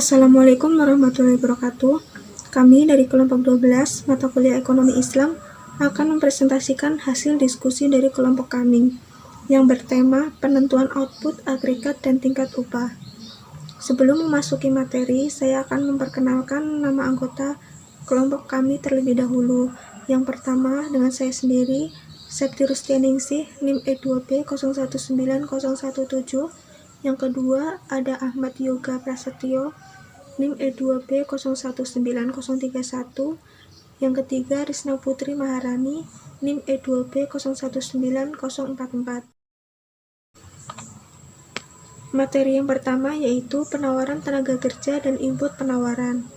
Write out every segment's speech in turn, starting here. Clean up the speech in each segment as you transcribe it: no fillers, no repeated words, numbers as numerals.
Assalamualaikum warahmatullahi wabarakatuh. Kami dari kelompok 12 mata kuliah Ekonomi Islam akan mempresentasikan hasil diskusi dari kelompok kami yang bertema penentuan output agregat dan tingkat upah. Sebelum memasuki materi, saya akan memperkenalkan nama anggota kelompok kami terlebih dahulu. Yang pertama dengan saya sendiri, Septi Rustianingsih, NIM E2B 019017. Yang kedua ada Ahmad Yoga Prasetyo, NIM E2B 019031. Yang ketiga Risna Putri Maharani, NIM E2B 019044. Materi yang pertama yaitu penawaran tenaga kerja dan input penawaran.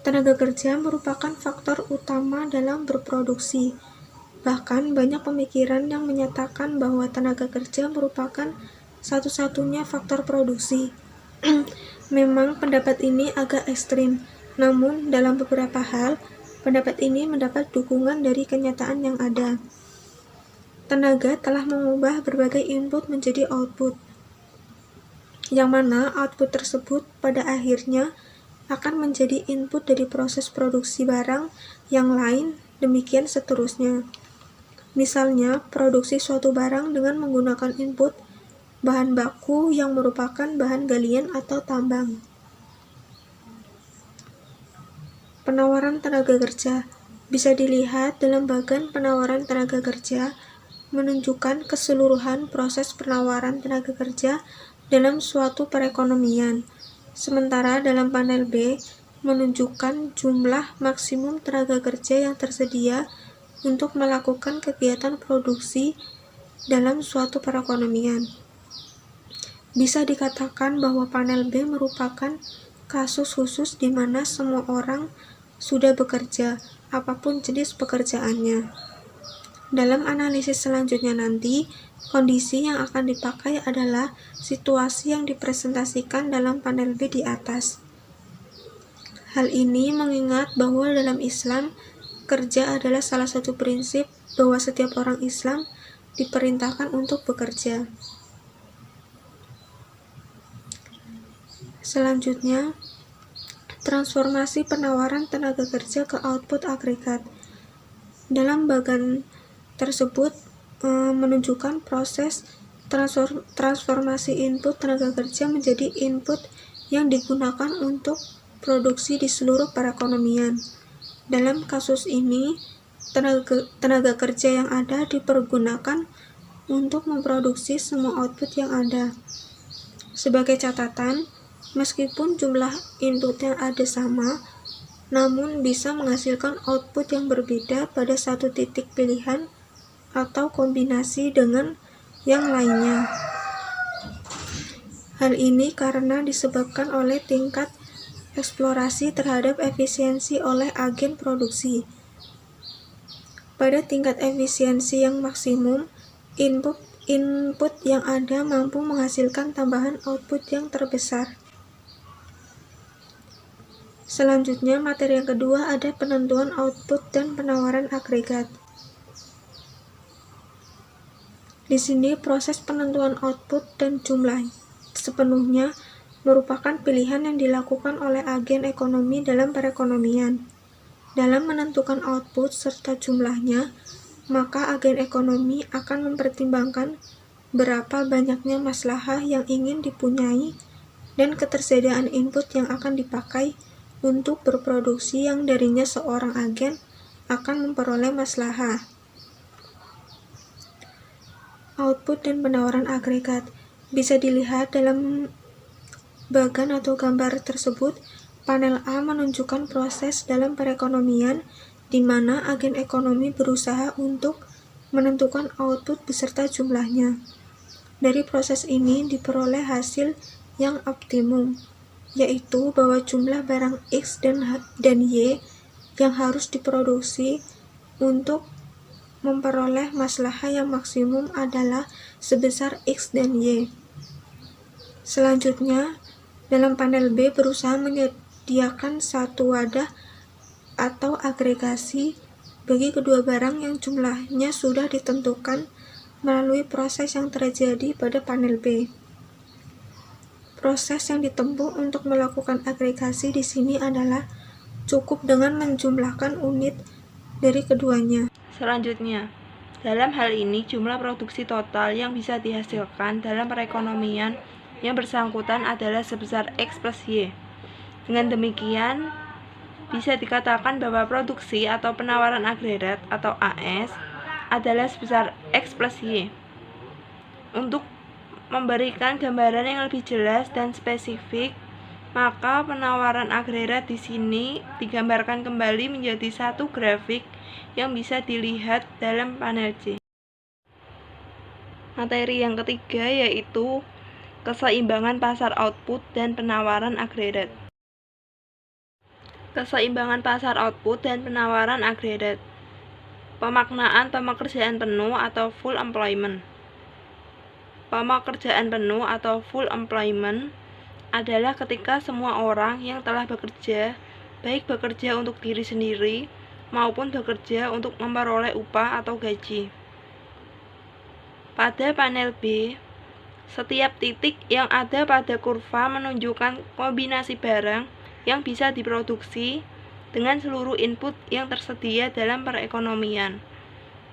Tenaga kerja merupakan faktor utama dalam berproduksi. Bahkan banyak pemikiran yang menyatakan bahwa tenaga kerja merupakan satu-satunya faktor produksi. Memang pendapat ini agak ekstrim, namun dalam beberapa hal, pendapat ini mendapat dukungan dari kenyataan yang ada. Tenaga telah mengubah berbagai input menjadi output, yang mana output tersebut pada akhirnya akan menjadi input dari proses produksi barang yang lain, demikian seterusnya. Misalnya, produksi suatu barang dengan menggunakan input bahan baku yang merupakan bahan galian atau tambang. Penawaran tenaga kerja bisa dilihat dalam bagan penawaran tenaga kerja, menunjukkan keseluruhan proses penawaran tenaga kerja dalam suatu perekonomian. Sementara dalam panel B menunjukkan jumlah maksimum tenaga kerja yang tersedia untuk melakukan kegiatan produksi dalam suatu perekonomian. Bisa dikatakan bahwa panel B merupakan kasus khusus di mana semua orang sudah bekerja, apapun jenis pekerjaannya. Dalam analisis selanjutnya nanti, kondisi yang akan dipakai adalah situasi yang dipresentasikan dalam panel B di atas. Hal ini mengingat bahwa dalam Islam, kerja adalah salah satu prinsip bahwa setiap orang Islam diperintahkan untuk bekerja. Selanjutnya, transformasi penawaran tenaga kerja ke output agregat. Dalam bagan tersebut menunjukkan proses transformasi input tenaga kerja menjadi input yang digunakan untuk produksi di seluruh perekonomian. Dalam kasus ini, tenaga kerja yang ada dipergunakan untuk memproduksi semua output yang ada. Sebagai catatan, meskipun jumlah input yang ada sama, namun bisa menghasilkan output yang berbeda pada satu titik pilihan atau kombinasi dengan yang lainnya. Hal ini karena disebabkan oleh tingkat eksplorasi terhadap efisiensi oleh agen produksi. Pada tingkat efisiensi yang maksimum, input yang ada mampu menghasilkan tambahan output yang terbesar. Selanjutnya, materi yang kedua ada penentuan output dan penawaran agregat. Di sini proses penentuan output dan jumlah sepenuhnya merupakan pilihan yang dilakukan oleh agen ekonomi dalam perekonomian. Dalam menentukan output serta jumlahnya, maka agen ekonomi akan mempertimbangkan berapa banyaknya maslahah yang ingin dipunyai dan ketersediaan input yang akan dipakai untuk berproduksi yang darinya seorang agen akan memperoleh maslahah. Output dan penawaran agregat bisa dilihat dalam bagan atau gambar tersebut. Panel A menunjukkan proses dalam perekonomian di mana agen ekonomi berusaha untuk menentukan output beserta jumlahnya. Dari proses ini diperoleh hasil yang optimum, yaitu bahwa jumlah barang X dan Y yang harus diproduksi untuk memperoleh maslahah yang maksimum adalah sebesar X dan Y. Selanjutnya, dalam panel B berusaha menyediakan satu wadah atau agregasi bagi kedua barang yang jumlahnya sudah ditentukan melalui proses yang terjadi pada panel B. Proses yang ditempuh untuk melakukan agregasi di sini adalah cukup dengan menjumlahkan unit dari keduanya. Selanjutnya, dalam hal ini jumlah produksi total yang bisa dihasilkan dalam perekonomian yang bersangkutan adalah sebesar X plus Y. Dengan demikian, bisa dikatakan bahwa produksi atau penawaran agregat atau AS adalah sebesar X plus Y. Untuk memberikan gambaran yang lebih jelas dan spesifik, maka penawaran agregat di sini digambarkan kembali menjadi satu grafik yang bisa dilihat dalam panel C. Materi yang ketiga yaitu keseimbangan pasar output dan penawaran agregat. Keseimbangan pasar output dan penawaran agregat. Pemaknaan pekerjaan penuh atau full employment. Pekerjaan penuh atau full employment adalah ketika semua orang yang telah bekerja, baik bekerja untuk diri sendiri maupun bekerja untuk memperoleh upah atau gaji. Pada panel B, setiap titik yang ada pada kurva menunjukkan kombinasi barang yang bisa diproduksi dengan seluruh input yang tersedia dalam perekonomian.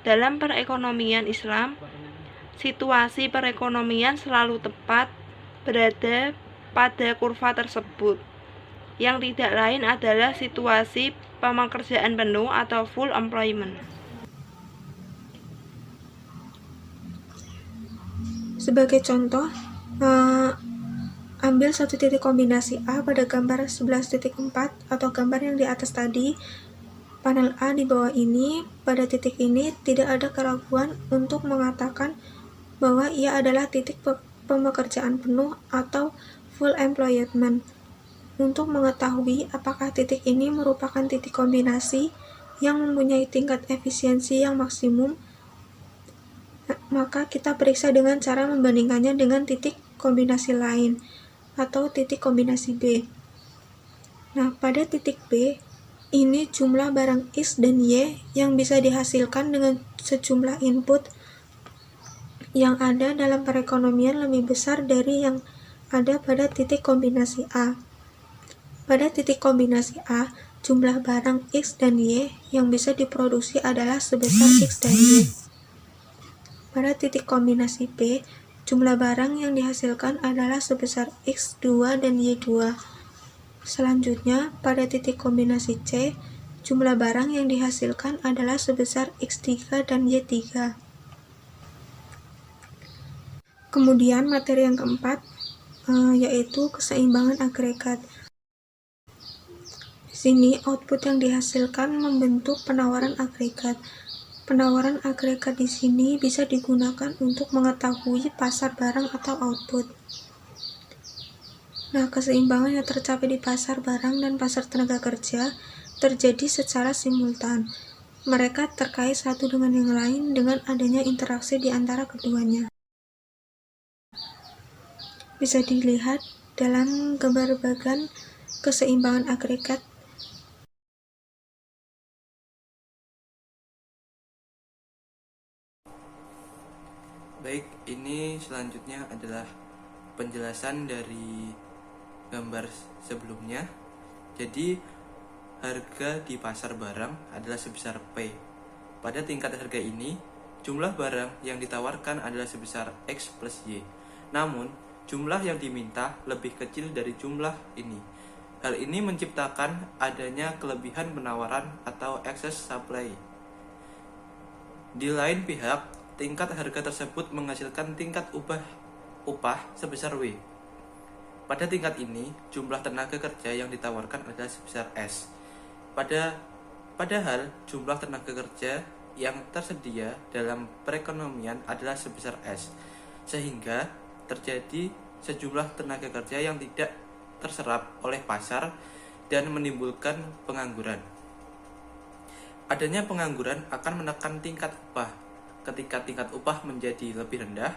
Dalam perekonomian Islam, situasi perekonomian selalu tepat berada pada kurva tersebut, yang tidak lain adalah situasi pekerjaan penuh atau full employment. Sebagai contoh, ambil satu titik kombinasi A pada gambar 11.4 atau gambar yang di atas tadi. Panel A di bawah ini, pada titik ini tidak ada keraguan untuk mengatakan bahwa ia adalah titik pekerjaan penuh atau full employment. Untuk mengetahui apakah titik ini merupakan titik kombinasi yang mempunyai tingkat efisiensi yang maksimum, maka kita periksa dengan cara membandingkannya dengan titik kombinasi lain atau titik kombinasi B. Nah, pada titik B, ini jumlah barang X dan Y yang bisa dihasilkan dengan sejumlah input yang ada dalam perekonomian lebih besar dari yang ada pada titik kombinasi A. Pada titik kombinasi A, jumlah barang X dan Y yang bisa diproduksi adalah sebesar X dan Y. Pada titik kombinasi B, jumlah barang yang dihasilkan adalah sebesar X2 dan Y2. Selanjutnya, pada titik kombinasi C, jumlah barang yang dihasilkan adalah sebesar X3 dan Y3. Kemudian materi yang keempat yaitu keseimbangan agregat. Di sini output yang dihasilkan membentuk penawaran agregat. Penawaran agregat di sini bisa digunakan untuk mengetahui pasar barang atau output. Nah, keseimbangan yang tercapai di pasar barang dan pasar tenaga kerja terjadi secara simultan. Mereka terkait satu dengan yang lain dengan adanya interaksi di antara keduanya. Bisa dilihat dalam gambar bagan keseimbangan agregat. Baik, ini selanjutnya adalah penjelasan dari gambar sebelumnya. Jadi, harga di pasar barang adalah sebesar P. Pada tingkat harga ini, jumlah barang yang ditawarkan adalah sebesar X plus Y. Namun, jumlah yang diminta lebih kecil dari jumlah ini. Hal ini menciptakan adanya kelebihan penawaran atau excess supply. Di lain pihak, tingkat harga tersebut menghasilkan tingkat upah sebesar W. Pada tingkat ini, jumlah tenaga kerja yang ditawarkan adalah sebesar S. Padahal jumlah tenaga kerja yang tersedia dalam perekonomian adalah sebesar S, sehingga terjadi sejumlah tenaga kerja yang tidak terserap oleh pasar dan menimbulkan pengangguran. Adanya pengangguran akan menekan tingkat upah. Ketika tingkat upah menjadi lebih rendah,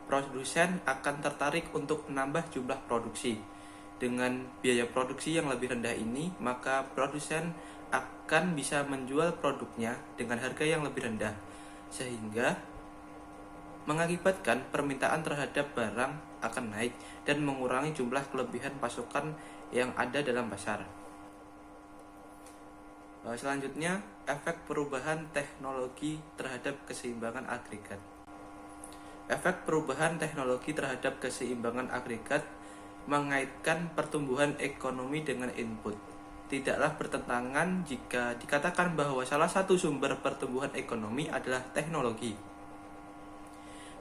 produsen akan tertarik untuk menambah jumlah produksi. Dengan biaya produksi yang lebih rendah ini, maka produsen akan bisa menjual produknya dengan harga yang lebih rendah, sehingga mengakibatkan permintaan terhadap barang akan naik dan mengurangi jumlah kelebihan pasokan yang ada dalam pasar. Selanjutnya, efek perubahan teknologi terhadap keseimbangan agregat. Efek perubahan teknologi terhadap keseimbangan agregat mengaitkan pertumbuhan ekonomi dengan input. Tidaklah bertentangan jika dikatakan bahwa salah satu sumber pertumbuhan ekonomi adalah teknologi.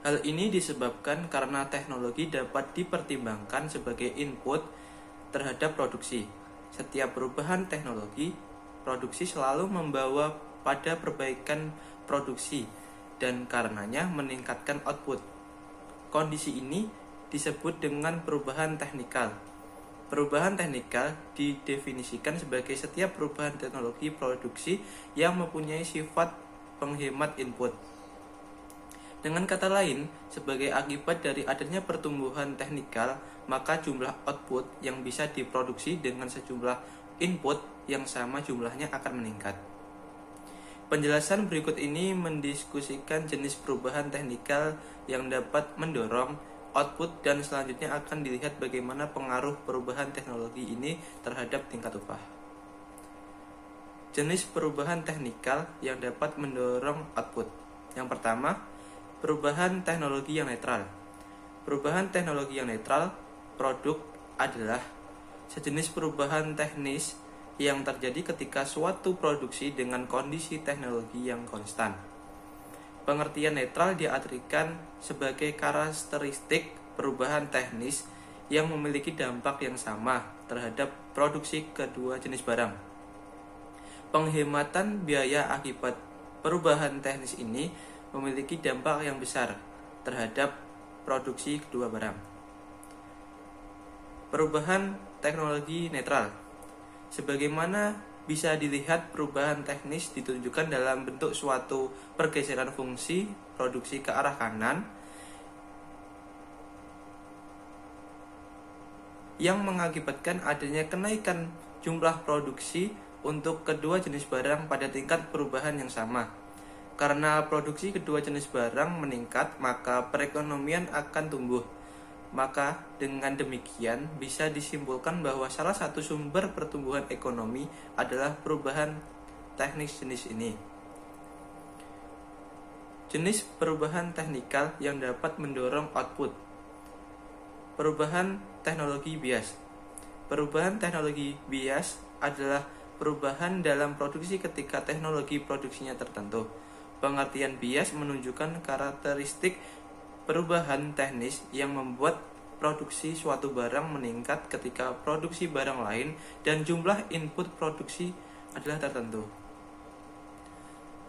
Hal ini disebabkan karena teknologi dapat dipertimbangkan sebagai input terhadap produksi. Setiap perubahan teknologi, produksi selalu membawa pada perbaikan produksi dan karenanya meningkatkan output. Kondisi ini disebut dengan perubahan teknikal. Perubahan teknikal didefinisikan sebagai setiap perubahan teknologi produksi yang mempunyai sifat penghemat input. Dengan kata lain, sebagai akibat dari adanya pertumbuhan teknikal, maka jumlah output yang bisa diproduksi dengan sejumlah input yang sama jumlahnya akan meningkat. Penjelasan berikut ini mendiskusikan jenis perubahan teknikal yang dapat mendorong output dan selanjutnya akan dilihat bagaimana pengaruh perubahan teknologi ini terhadap tingkat upah. Jenis perubahan teknikal yang dapat mendorong output. Yang pertama, perubahan teknologi yang netral. Perubahan teknologi yang netral produk adalah sejenis perubahan teknis yang terjadi ketika suatu produksi dengan kondisi teknologi yang konstan. Pengertian netral diartikan sebagai karakteristik perubahan teknis yang memiliki dampak yang sama terhadap produksi kedua jenis barang. Penghematan biaya akibat perubahan teknis ini memiliki dampak yang besar terhadap produksi kedua barang. Perubahan teknologi netral. Sebagaimana bisa dilihat, perubahan teknis ditunjukkan dalam bentuk suatu pergeseran fungsi produksi ke arah kanan yang mengakibatkan adanya kenaikan jumlah produksi untuk kedua jenis barang pada tingkat perubahan yang sama. Karena produksi kedua jenis barang meningkat, maka perekonomian akan tumbuh. Maka dengan demikian bisa disimpulkan bahwa salah satu sumber pertumbuhan ekonomi adalah perubahan teknis jenis ini. Jenis perubahan teknikal yang dapat mendorong output. Perubahan teknologi bias. Perubahan teknologi bias adalah perubahan dalam produksi ketika teknologi produksinya tertentu. Pengertian bias menunjukkan karakteristik perubahan teknis yang membuat produksi suatu barang meningkat ketika produksi barang lain dan jumlah input produksi adalah tertentu.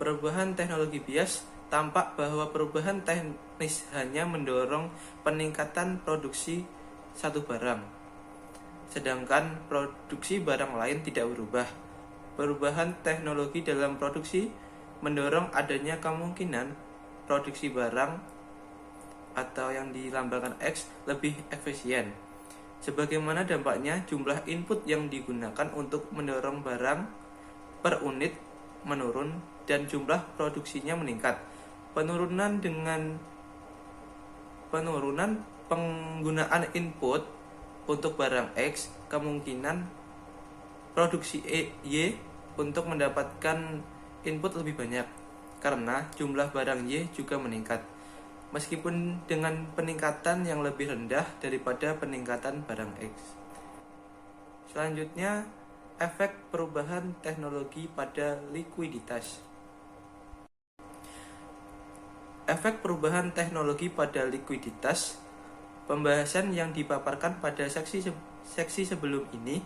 Perubahan teknologi bias tampak bahwa perubahan teknis hanya mendorong peningkatan produksi satu barang, sedangkan produksi barang lain tidak berubah. Perubahan teknologi dalam produksi mendorong adanya kemungkinan produksi barang atau yang dilambangkan X lebih efisien. Sebagaimana dampaknya, jumlah input yang digunakan untuk mendorong barang per unit menurun dan jumlah produksinya meningkat. Penurunan penggunaan input untuk barang X, kemungkinan produksi Y untuk mendapatkan input lebih banyak karena jumlah barang Y juga meningkat, meskipun dengan peningkatan yang lebih rendah daripada peningkatan barang X. Selanjutnya, efek perubahan teknologi pada likuiditas. Efek perubahan teknologi pada likuiditas. Pembahasan yang dipaparkan pada seksi sebelum ini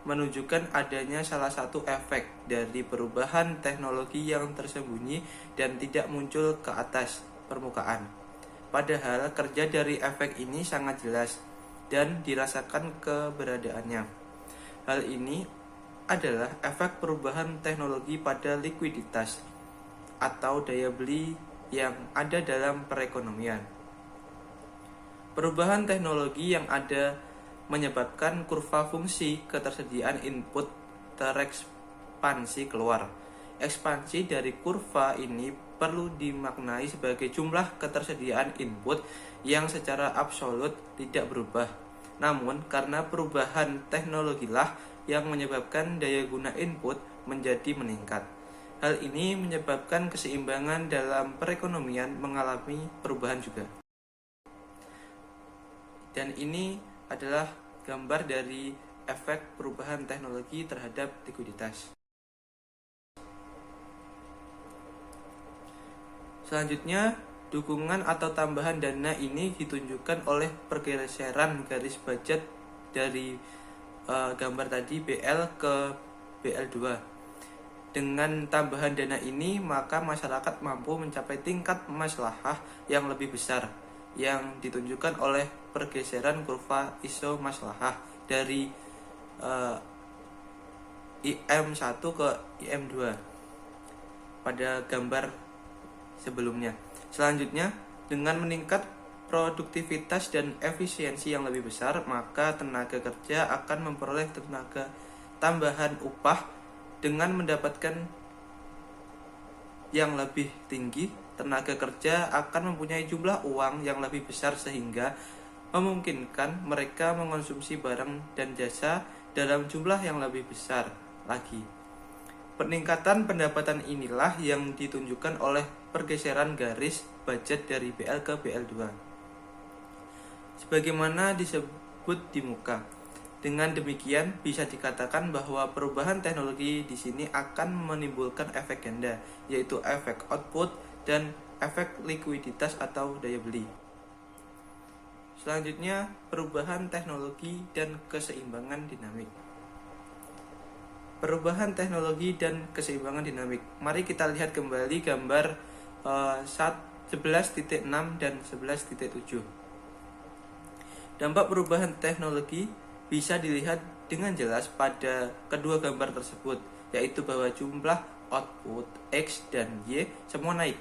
menunjukkan adanya salah satu efek dari perubahan teknologi yang tersembunyi dan tidak muncul ke atas permukaan. Padahal kerja dari efek ini sangat jelas dan dirasakan keberadaannya. Hal ini adalah efek perubahan teknologi pada likuiditas atau daya beli yang ada dalam perekonomian. Perubahan teknologi yang ada menyebabkan kurva fungsi ketersediaan input terekspansi keluar. Ekspansi dari kurva ini perlu dimaknai sebagai jumlah ketersediaan input yang secara absolut tidak berubah. Namun, karena perubahan teknologilah yang menyebabkan daya guna input menjadi meningkat. Hal ini menyebabkan keseimbangan dalam perekonomian mengalami perubahan juga. Dan ini adalah gambar dari efek perubahan teknologi terhadap likuiditas. Selanjutnya, dukungan atau tambahan dana ini ditunjukkan oleh pergeseran garis budget dari gambar tadi BL ke BL2. Dengan tambahan dana ini, maka masyarakat mampu mencapai tingkat maslahah yang lebih besar, yang ditunjukkan oleh pergeseran kurva ISO maslahah dari IM1 ke IM2 pada gambar sebelumnya. Selanjutnya, dengan meningkat produktivitas dan efisiensi yang lebih besar, maka tenaga kerja akan memperoleh tenaga tambahan upah dengan mendapatkan yang lebih tinggi. Tenaga kerja akan mempunyai jumlah uang yang lebih besar sehingga memungkinkan mereka mengonsumsi barang dan jasa dalam jumlah yang lebih besar lagi. Peningkatan pendapatan inilah yang ditunjukkan oleh pergeseran garis budget dari BL ke BL2. Sebagaimana disebut di muka. Dengan demikian bisa dikatakan bahwa perubahan teknologi di sini akan menimbulkan efek ganda, yaitu efek output dan efek likuiditas atau daya beli. Selanjutnya, perubahan teknologi dan keseimbangan dinamik. Perubahan teknologi dan keseimbangan dinamik. Mari kita lihat kembali gambar 11.6 dan 11.7. Dampak perubahan teknologi bisa dilihat dengan jelas pada kedua gambar tersebut, yaitu bahwa jumlah output X dan Y semua naik.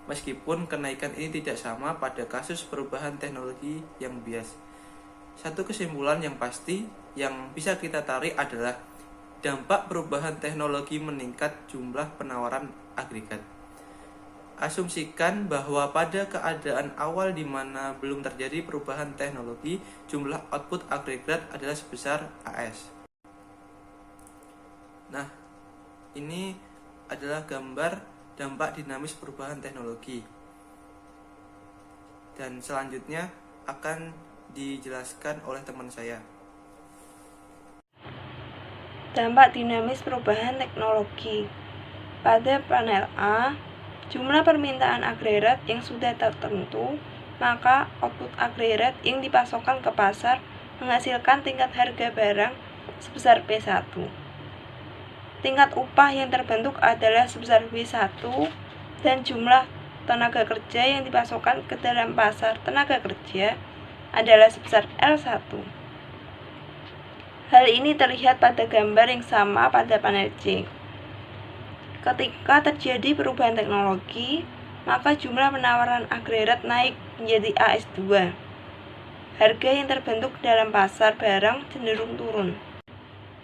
Meskipun kenaikan ini tidak sama pada kasus perubahan teknologi yang bias. Satu kesimpulan yang pasti yang bisa kita tarik adalah dampak perubahan teknologi meningkat jumlah penawaran agregat. Asumsikan bahwa pada keadaan awal di mana belum terjadi perubahan teknologi, jumlah output agregat adalah sebesar AS. Nah, ini adalah gambar dampak dinamis perubahan teknologi. Dan selanjutnya akan dijelaskan oleh teman saya. Dampak dinamis perubahan teknologi. Pada panel A, jumlah permintaan agregat yang sudah tertentu, maka output agregat yang dipasokkan ke pasar menghasilkan tingkat harga barang sebesar P1. Tingkat upah yang terbentuk adalah sebesar W1 dan jumlah tenaga kerja yang dipasokkan ke dalam pasar tenaga kerja adalah sebesar L1. Hal ini terlihat pada gambar yang sama pada panel C. Ketika terjadi perubahan teknologi, maka jumlah penawaran agregat naik menjadi AS2. Harga yang terbentuk dalam pasar barang cenderung turun.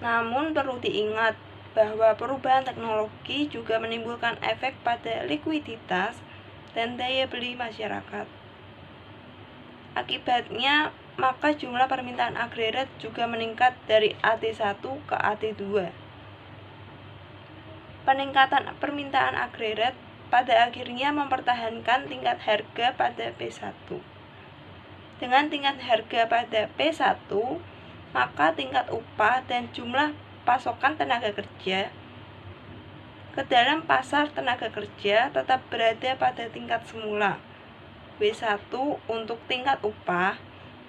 Namun perlu diingat bahwa perubahan teknologi juga menimbulkan efek pada likuiditas dan daya beli masyarakat. Akibatnya, maka jumlah permintaan agregat juga meningkat dari AT1 ke AT2. Peningkatan permintaan agregat pada akhirnya mempertahankan tingkat harga pada P1. Dengan tingkat harga pada P1, maka tingkat upah dan jumlah pasokan tenaga kerja ke dalam pasar tenaga kerja tetap berada pada tingkat semula, W1 untuk tingkat upah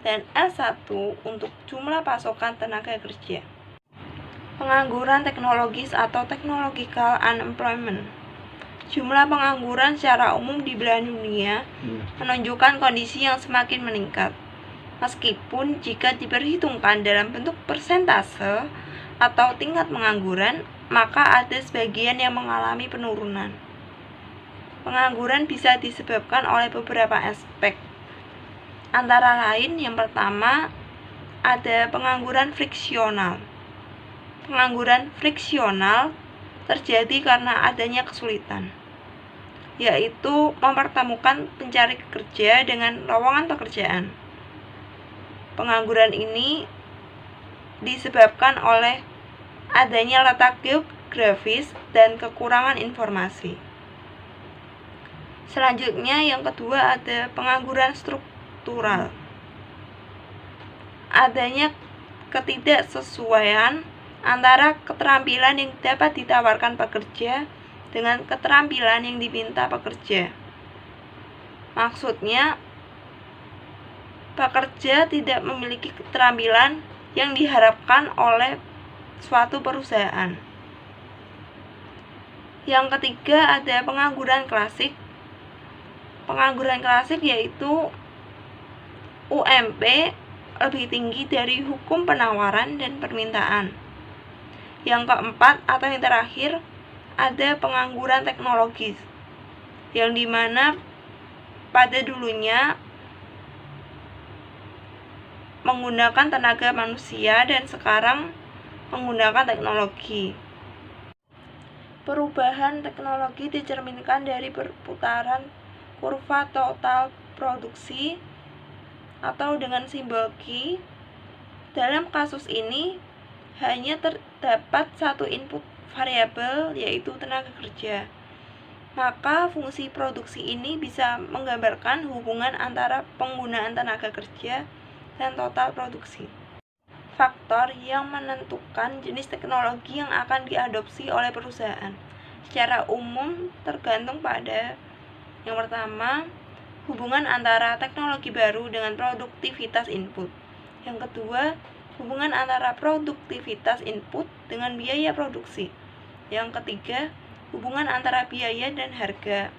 dan L1 untuk jumlah pasokan tenaga kerja. Pengangguran teknologis atau technological unemployment. Jumlah pengangguran secara umum di belahan dunia menunjukkan kondisi yang semakin meningkat. Meskipun jika diperhitungkan dalam bentuk persentase atau tingkat pengangguran, maka ada sebagian yang mengalami penurunan. Pengangguran bisa disebabkan oleh beberapa aspek. Antara lain, yang pertama, ada pengangguran friksional. Pengangguran friksional terjadi karena adanya kesulitan yaitu mempertemukan pencari kerja dengan lowongan pekerjaan. Pengangguran ini disebabkan oleh adanya letak geografis dan kekurangan informasi. Selanjutnya yang kedua ada pengangguran struktural. Adanya ketidaksesuaian antara keterampilan yang dapat ditawarkan pekerja dengan keterampilan yang diminta pekerja. Maksudnya, pekerja tidak memiliki keterampilan yang diharapkan oleh suatu perusahaan. Yang ketiga ada pengangguran klasik. Pengangguran klasik yaitu UMP lebih tinggi dari hukum penawaran dan permintaan. Yang keempat atau yang terakhir ada pengangguran teknologis, yang dimana pada dulunya menggunakan tenaga manusia dan sekarang menggunakan teknologi. Perubahan teknologi dicerminkan dari perputaran kurva total produksi atau dengan simbol Q. Dalam kasus ini hanya terdapat satu input variabel, yaitu tenaga kerja. Maka fungsi produksi ini bisa menggambarkan hubungan antara penggunaan tenaga kerja dan total produksi. Faktor yang menentukan jenis teknologi yang akan diadopsi oleh perusahaan secara umum tergantung pada yang pertama, hubungan antara teknologi baru dengan produktivitas input. Yang kedua, hubungan antara produktivitas input dengan biaya produksi. Yang ketiga, hubungan antara biaya dan harga.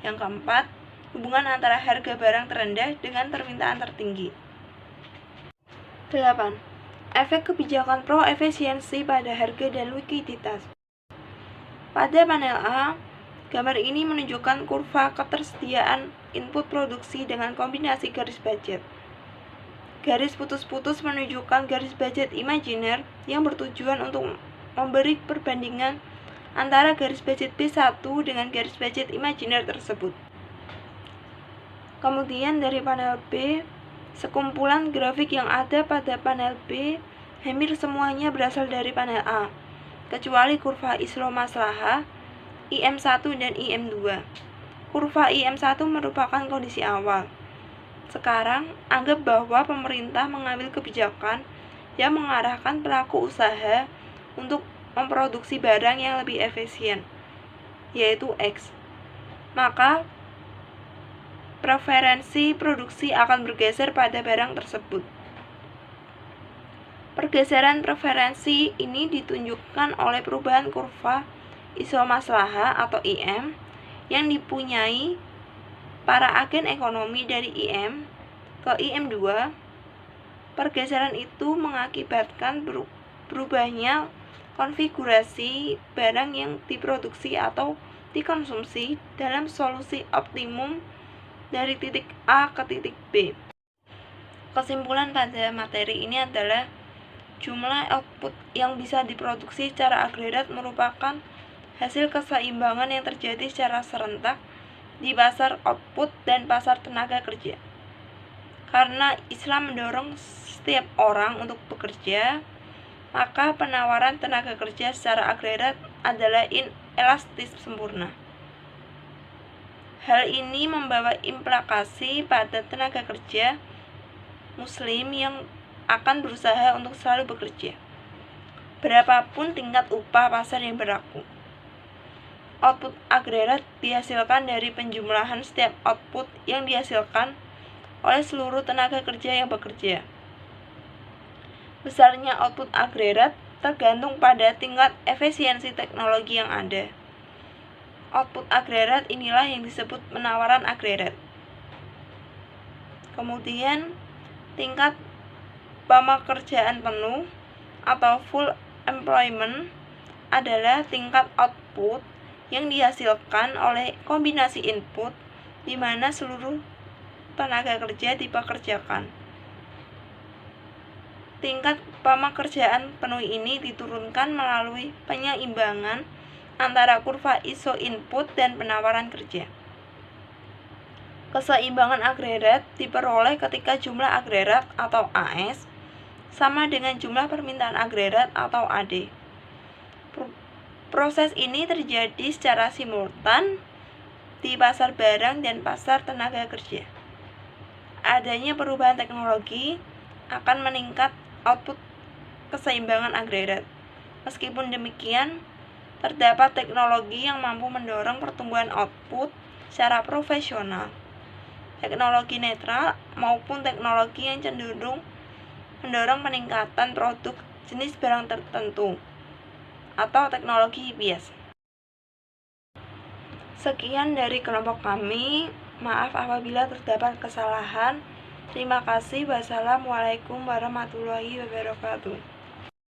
Yang keempat, hubungan antara harga barang terendah dengan permintaan tertinggi. 8. Efek kebijakan pro-efisiensi pada harga dan likuiditas. Pada panel A, gambar ini menunjukkan kurva ketersediaan input produksi dengan kombinasi garis budget. Garis putus-putus menunjukkan garis budget imajiner yang bertujuan untuk memberi perbandingan antara garis budget B1 dengan garis budget imajiner tersebut. Kemudian dari panel B, sekumpulan grafik yang ada pada panel B hampir semuanya berasal dari panel A, kecuali kurva Islow Maslahah, IM1 dan IM2. Kurva IM1 merupakan kondisi awal. Sekarang, anggap bahwa pemerintah mengambil kebijakan yang mengarahkan pelaku usaha untuk memproduksi barang yang lebih efisien, yaitu X. Maka, preferensi produksi akan bergeser pada barang tersebut. Pergeseran preferensi ini ditunjukkan oleh perubahan kurva Islow Maslahah atau IM yang dipunyai para agen ekonomi dari IM ke IM2. Pergeseran itu mengakibatkan berubahnya konfigurasi barang yang diproduksi atau dikonsumsi dalam solusi optimum dari titik A ke titik B. Kesimpulan pada materi ini adalah jumlah output yang bisa diproduksi secara agregat merupakan hasil keseimbangan yang terjadi secara serentak di pasar output dan pasar tenaga kerja. Karena Islam mendorong setiap orang untuk bekerja, maka penawaran tenaga kerja secara agregat adalah inelastis sempurna. Hal ini membawa implikasi pada tenaga kerja Muslim yang akan berusaha untuk selalu bekerja, berapapun tingkat upah pasar yang berlaku. Output agregat dihasilkan dari penjumlahan setiap output yang dihasilkan oleh seluruh tenaga kerja yang bekerja. Besarnya output agregat tergantung pada tingkat efisiensi teknologi yang ada. Output agregat inilah yang disebut penawaran agregat. Kemudian, tingkat pekerjaan penuh atau full employment adalah tingkat output yang dihasilkan oleh kombinasi input di mana seluruh tenaga kerja dipekerjakan. Tingkat pekerjaan penuh ini diturunkan melalui penyeimbangan antara kurva ISO input dan penawaran kerja. Keseimbangan agregat diperoleh ketika jumlah agregat atau AS sama dengan jumlah permintaan agregat atau AD. Proses ini terjadi secara simultan di pasar barang dan pasar tenaga kerja. Adanya perubahan teknologi akan meningkat output keseimbangan agregat. Meskipun demikian, terdapat teknologi yang mampu mendorong pertumbuhan output secara profesional. Teknologi netral maupun teknologi yang cenderung mendorong peningkatan produk jenis barang tertentu atau teknologi bias. Sekian dari kelompok kami. Maaf apabila terdapat kesalahan. Terima kasih. Wassalamualaikum warahmatullahi wabarakatuh.